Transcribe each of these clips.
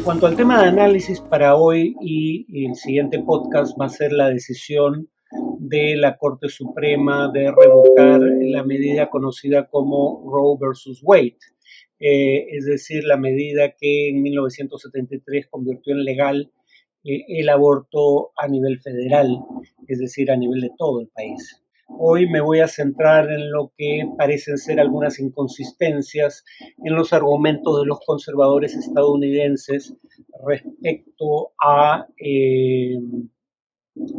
En cuanto al tema de análisis para hoy y el siguiente podcast va a ser la decisión de la Corte Suprema de revocar la medida conocida como Roe versus Wade, es decir, la medida que en 1973 convirtió en legal el aborto a nivel federal, es decir, a nivel de todo el país. Hoy me voy a centrar en lo que parecen ser algunas inconsistencias en los argumentos de los conservadores estadounidenses respecto a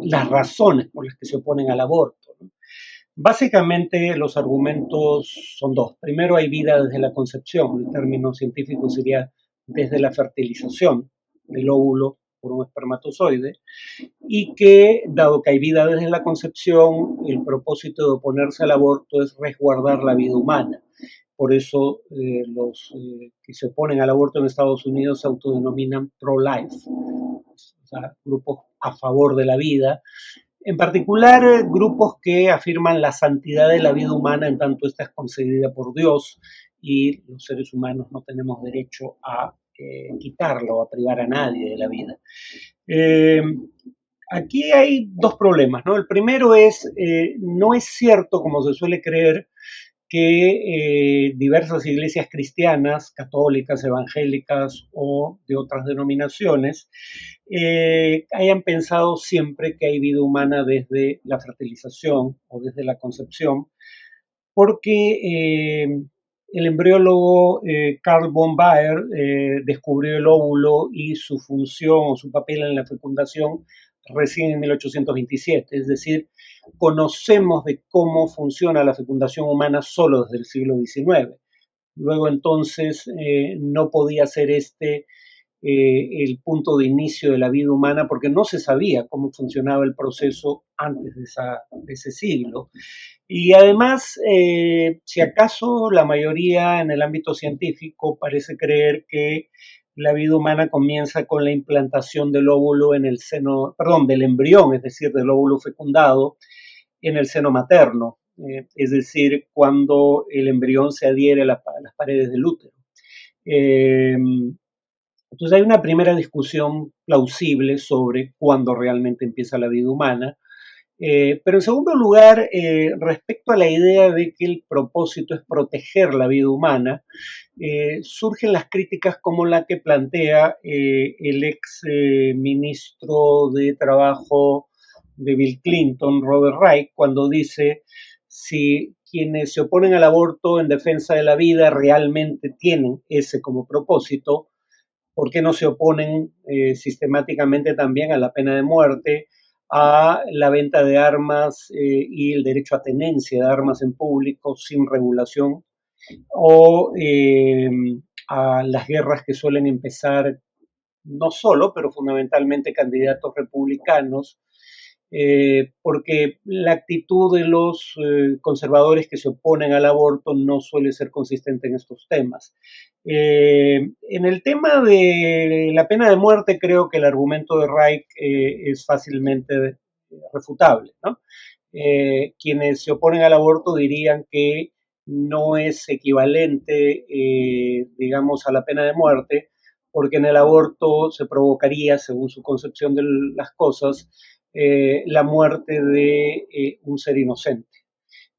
las razones por las que se oponen al aborto. Básicamente los argumentos son dos. Primero, hay vida desde la concepción, el término científico sería desde la fertilización del óvulo por un espermatozoide, y que, dado que hay vida desde la concepción, el propósito de oponerse al aborto es resguardar la vida humana. Por eso los que se oponen al aborto en Estados Unidos se autodenominan pro-life, o sea, grupos a favor de la vida. En particular, grupos que afirman la santidad de la vida humana en tanto esta es concedida por Dios y los seres humanos no tenemos derecho a quitarla o a privar a nadie de la vida. Eh, Aquí hay dos problemas, ¿no? El primero es, no es cierto, como se suele creer, que diversas iglesias cristianas, católicas, evangélicas o de otras denominaciones, hayan pensado siempre que hay vida humana desde la fertilización o desde la concepción, porque el embriólogo Carl von Baer descubrió el óvulo y su función o su papel en la fecundación recién en 1827, es decir, conocemos de cómo funciona la fecundación humana solo desde el siglo XIX. Luego entonces no podía ser el punto de inicio de la vida humana porque no se sabía cómo funcionaba el proceso antes de ese siglo. Y además, si acaso la mayoría en el ámbito científico parece creer que la vida humana comienza con la implantación del óvulo en el seno, perdón, del embrión, es decir, del óvulo fecundado en el seno materno, es decir, cuando el embrión se adhiere a las paredes del útero. Eh, entonces hay una primera discusión plausible sobre cuándo realmente empieza la vida humana. Pero en segundo lugar, respecto a la idea de que el propósito es proteger la vida humana, surgen las críticas como la que plantea el ex ministro de Trabajo de Bill Clinton, Robert Reich, cuando dice si quienes se oponen al aborto en defensa de la vida realmente tienen ese como propósito, ¿por qué no se oponen sistemáticamente también a la pena de muerte, a la venta de armas y el derecho a tenencia de armas en público sin regulación, o a las guerras que suelen empezar no solo, pero fundamentalmente candidatos republicanos, porque la actitud de los conservadores que se oponen al aborto no suele ser consistente en estos temas. En el tema de la pena de muerte, creo que el argumento de Reich es fácilmente refutable, ¿no? Quienes se oponen al aborto dirían que no es equivalente, digamos, a la pena de muerte, porque en el aborto se provocaría, según su concepción de las cosas, la muerte de un ser inocente.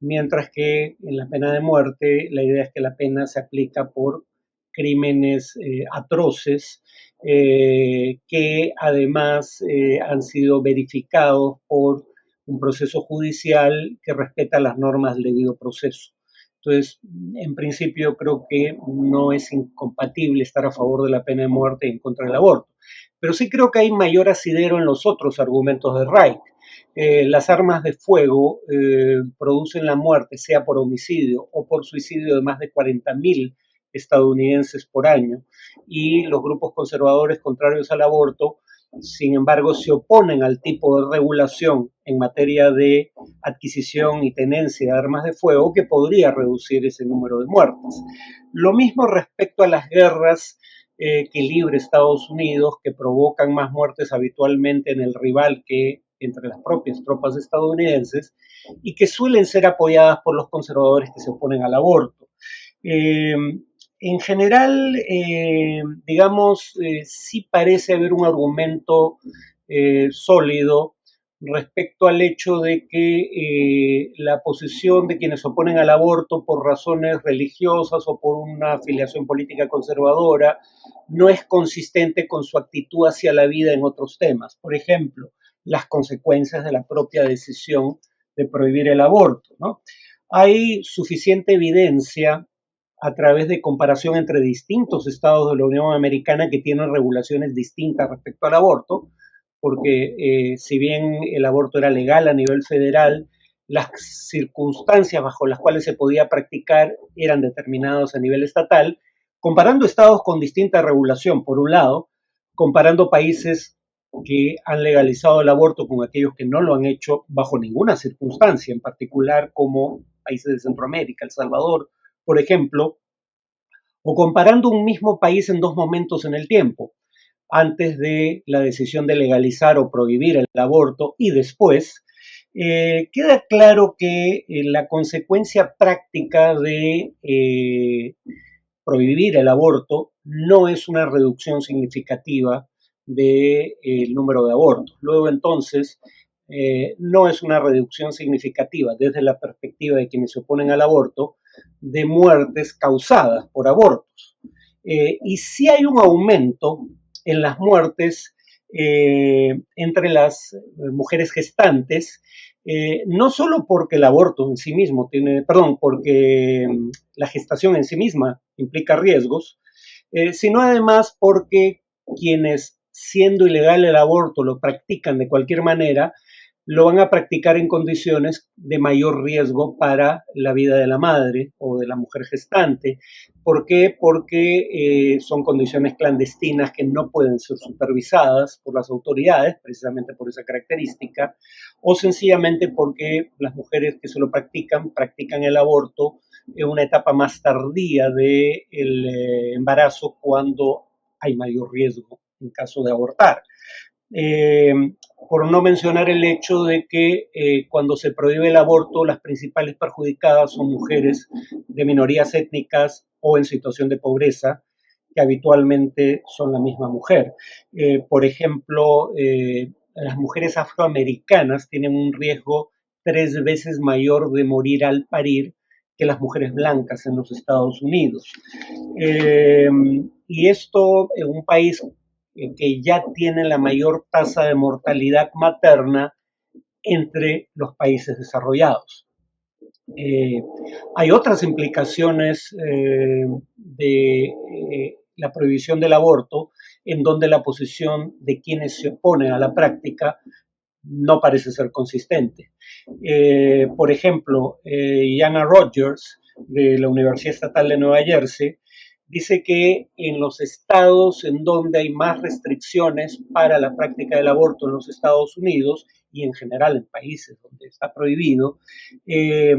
Mientras que en la pena de muerte la idea es que la pena se aplica por crímenes atroces que además han sido verificados por un proceso judicial que respeta las normas del debido proceso. Entonces, en principio creo que no es incompatible estar a favor de la pena de muerte y en contra del aborto. Pero sí creo que hay mayor asidero en los otros argumentos de Reich. Las armas de fuego producen la muerte, sea por homicidio o por suicidio, de más de 40.000 estadounidenses por año. Y los grupos conservadores contrarios al aborto, sin embargo, se oponen al tipo de regulación en materia de adquisición y tenencia de armas de fuego que podría reducir ese número de muertes. Lo mismo respecto a las guerras que libra Estados Unidos, que provocan más muertes habitualmente en el rival que entre las propias tropas estadounidenses y que suelen ser apoyadas por los conservadores que se oponen al aborto. Eh, En general, digamos, sí parece haber un argumento sólido respecto al hecho de que la posición de quienes se oponen al aborto por razones religiosas o por una afiliación política conservadora no es consistente con su actitud hacia la vida en otros temas. Por ejemplo, las consecuencias de la propia decisión de prohibir el aborto, ¿no? Hay suficiente evidencia a través de comparación entre distintos estados de la Unión Americana que tienen regulaciones distintas respecto al aborto, porque si bien el aborto era legal a nivel federal, las circunstancias bajo las cuales se podía practicar eran determinadas a nivel estatal, comparando estados con distinta regulación, por un lado, comparando países que han legalizado el aborto con aquellos que no lo han hecho bajo ninguna circunstancia, en particular como países de Centroamérica, El Salvador, por ejemplo, o comparando un mismo país en dos momentos en el tiempo, antes de la decisión de legalizar o prohibir el aborto y después, queda claro que la consecuencia práctica de prohibir el aborto no es una reducción significativa del número de abortos. Luego entonces, no es una reducción significativa desde la perspectiva de quienes se oponen al aborto de muertes causadas por abortos. Y sí hay un aumento en las muertes entre las mujeres gestantes, no solo porque el aborto en sí mismo porque la gestación en sí misma implica riesgos, sino además porque quienes, siendo ilegal el aborto, lo practican de cualquier manera, lo van a practicar en condiciones de mayor riesgo para la vida de la madre o de la mujer gestante. ¿Por qué? Porque son condiciones clandestinas que no pueden ser supervisadas por las autoridades, precisamente por esa característica, o sencillamente porque las mujeres que se lo practican el aborto en una etapa más tardía del embarazo cuando hay mayor riesgo en caso de abortar. Eh, por no mencionar el hecho de que cuando se prohíbe el aborto, las principales perjudicadas son mujeres de minorías étnicas o en situación de pobreza, que habitualmente son la misma mujer. Por ejemplo, las mujeres afroamericanas tienen un riesgo 3 veces mayor de morir al parir que las mujeres blancas en los Estados Unidos. Eh, y esto en un país que ya tiene la mayor tasa de mortalidad materna entre los países desarrollados. Eh, Hay otras implicaciones de la prohibición del aborto en donde la posición de quienes se oponen a la práctica no parece ser consistente. Por ejemplo, Jana Rogers, de la Universidad Estatal de Nueva Jersey, dice que en los estados en donde hay más restricciones para la práctica del aborto en los Estados Unidos y en general en países donde está prohibido, eh,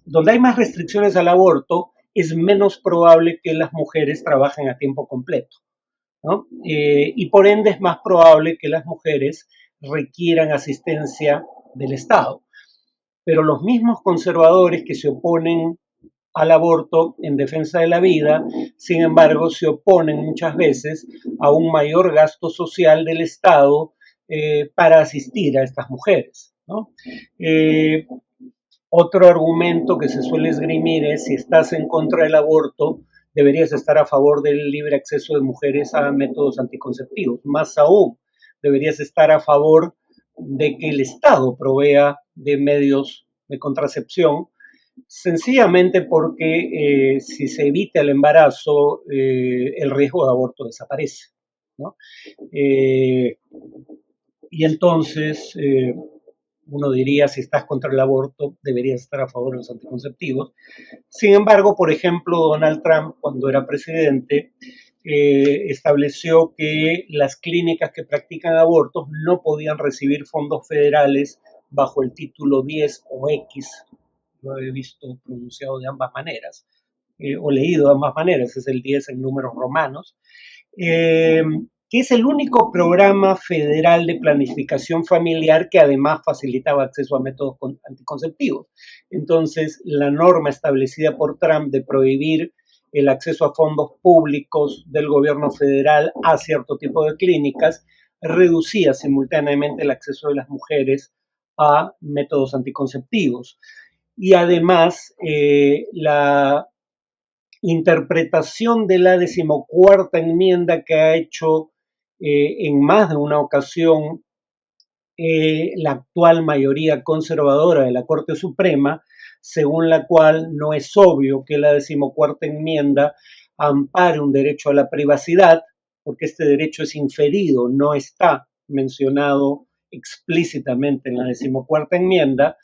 donde hay más restricciones al aborto, es menos probable que las mujeres trabajen a tiempo completo, ¿no? Y por ende es más probable que las mujeres requieran asistencia del Estado. Pero los mismos conservadores que se oponen al aborto en defensa de la vida, sin embargo, se oponen muchas veces a un mayor gasto social del Estado para asistir a estas mujeres, ¿no? Eh, Otro argumento que se suele esgrimir es si estás en contra del aborto, deberías estar a favor del libre acceso de mujeres a métodos anticonceptivos. Más aún, deberías estar a favor de que el Estado provea de medios de contracepción, sencillamente porque si se evita el embarazo, el riesgo de aborto desaparece, ¿no? Eh, y entonces uno diría, si estás contra el aborto, deberías estar a favor de los anticonceptivos. Sin embargo, por ejemplo, Donald Trump, cuando era presidente, estableció que las clínicas que practican abortos no podían recibir fondos federales bajo el título 10 o X. Lo he visto pronunciado de ambas maneras, o leído de ambas maneras, es el 10 en números romanos. Eh, que es el único programa federal de planificación familiar que además facilitaba acceso a métodos anticonceptivos. Entonces, la norma establecida por Trump de prohibir el acceso a fondos públicos del gobierno federal a cierto tipo de clínicas, reducía simultáneamente el acceso de las mujeres a métodos anticonceptivos. Y además, la interpretación de la 14ª enmienda que ha hecho en más de una ocasión la actual mayoría conservadora de la Corte Suprema, según la cual no es obvio que la 14ª enmienda ampare un derecho a la privacidad, porque este derecho es inferido, no está mencionado explícitamente en la 14ª enmienda.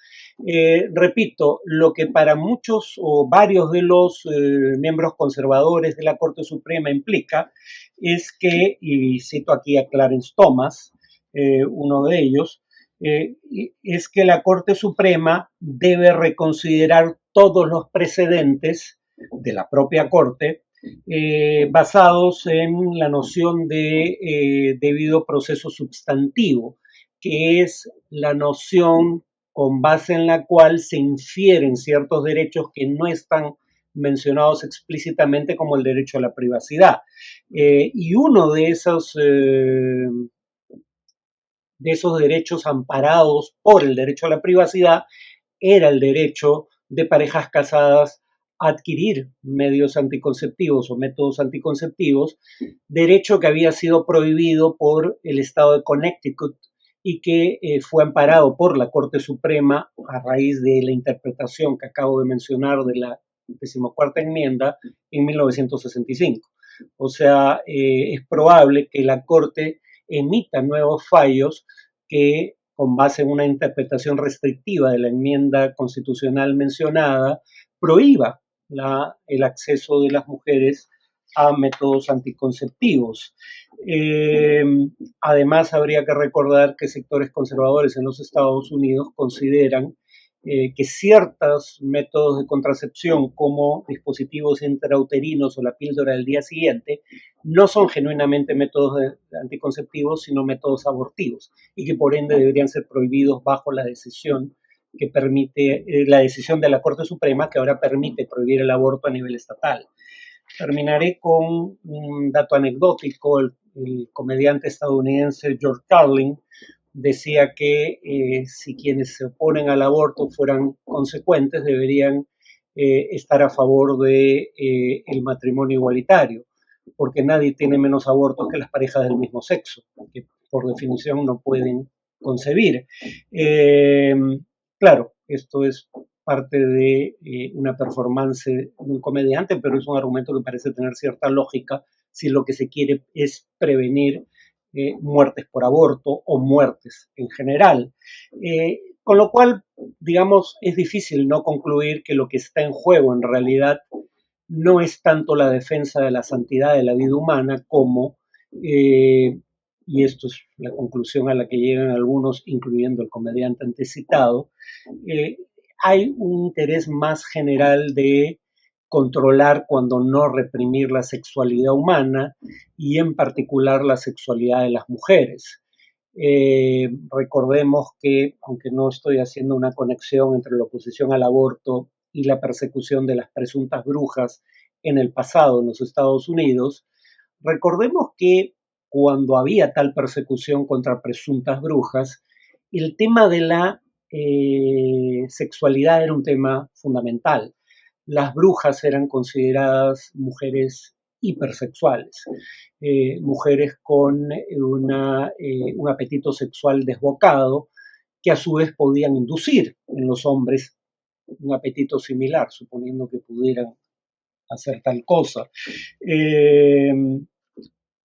Repito, lo que para muchos o varios de los miembros conservadores de la Corte Suprema implica es que, y cito aquí a Clarence Thomas, uno de ellos, es que la Corte Suprema debe reconsiderar todos los precedentes de la propia Corte basados en la noción de debido proceso sustantivo, que es la noción con base en la cual se infieren ciertos derechos que no están mencionados explícitamente, como el derecho a la privacidad. Y uno de esos derechos amparados por el derecho a la privacidad era el derecho de parejas casadas a adquirir medios anticonceptivos o métodos anticonceptivos, derecho que había sido prohibido por el estado de Connecticut y que fue amparado por la Corte Suprema a raíz de la interpretación que acabo de mencionar de la 14ª enmienda en 1965. O sea, es probable que la Corte emita nuevos fallos que, con base en una interpretación restrictiva de la enmienda constitucional mencionada, prohíba el acceso de las mujeres a métodos anticonceptivos. Además, habría que recordar que sectores conservadores en los Estados Unidos consideran que ciertos métodos de contracepción, como dispositivos intrauterinos o la píldora del día siguiente, no son genuinamente métodos anticonceptivos, sino métodos abortivos, y que por ende deberían ser prohibidos bajo la decisión que permite, la decisión de la Corte Suprema, que ahora permite prohibir el aborto a nivel estatal. Terminaré con un dato anecdótico. El comediante estadounidense George Carlin decía que si quienes se oponen al aborto fueran consecuentes, deberían estar a favor de el matrimonio igualitario, porque nadie tiene menos abortos que las parejas del mismo sexo, que por definición no pueden concebir. Claro, esto es parte de una performance de un comediante, pero es un argumento que parece tener cierta lógica si lo que se quiere es prevenir muertes por aborto o muertes en general. Con lo cual, digamos, es difícil no concluir que lo que está en juego en realidad no es tanto la defensa de la santidad de la vida humana como, y esto es la conclusión a la que llegan algunos, incluyendo el comediante antecitado, hay un interés más general de controlar, cuando no reprimir, la sexualidad humana y en particular la sexualidad de las mujeres. Recordemos que, aunque no estoy haciendo una conexión entre la oposición al aborto y la persecución de las presuntas brujas en el pasado en los Estados Unidos, recordemos que cuando había tal persecución contra presuntas brujas, el tema de la sexualidad era un tema fundamental. Las brujas eran consideradas mujeres hipersexuales, mujeres con un apetito sexual desbocado, que a su vez podían inducir en los hombres un apetito similar, suponiendo que pudieran hacer tal cosa.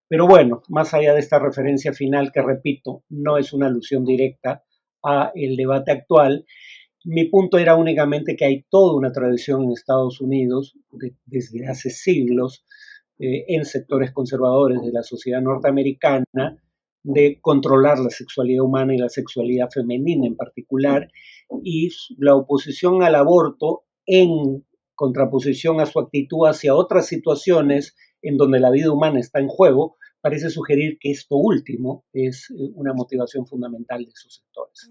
Pero bueno, más allá de esta referencia final, que repito, no es una alusión directa a el debate actual, mi punto era únicamente que hay toda una tradición en Estados Unidos desde hace siglos en sectores conservadores de la sociedad norteamericana de controlar la sexualidad humana y la sexualidad femenina en particular, y la oposición al aborto, en contraposición a su actitud hacia otras situaciones en donde la vida humana está en juego, parece sugerir que esto último es una motivación fundamental de esos sectores.